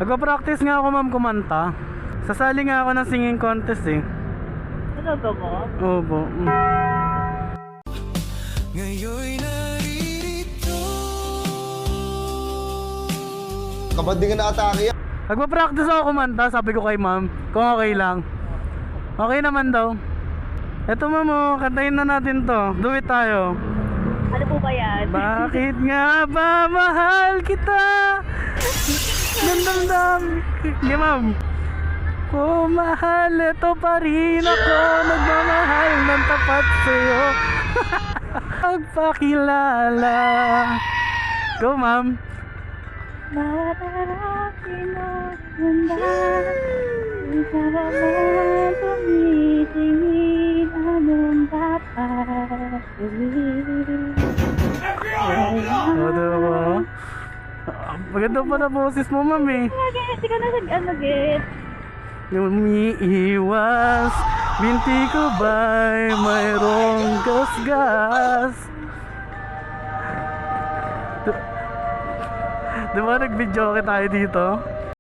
Nagpa-practice nga ako ma'am kumanta. Sasali nga ako ng singing contest eh. Talaga ba? Opo. Ngayon'y naririto. Kapag di ka na-atake yan. Nagpa-practice ako kumanta, sabi ko kay ma'am, kung okay lang. Okay naman daw. Eto ma'am, oh, kantahin na natin to. Do it tayo. Ano po ba yan? Bakit nga ba mahal kita? Nandamdam. Hindi ma'am. Kung mahal, ito pa rin ako. Nagmamahal ng tapat sa'yo. Pagpakilala. Go ma'am. Mararating mo ganda. Isara mo tumitingin. Anong dapat gawin? O, diba? Maganda pa na boses mo ma'am eh. Hindi ka na nag-get. Umiiwas, binti ko ba'y mayroong gasgas? Diba nag-video tayo dito?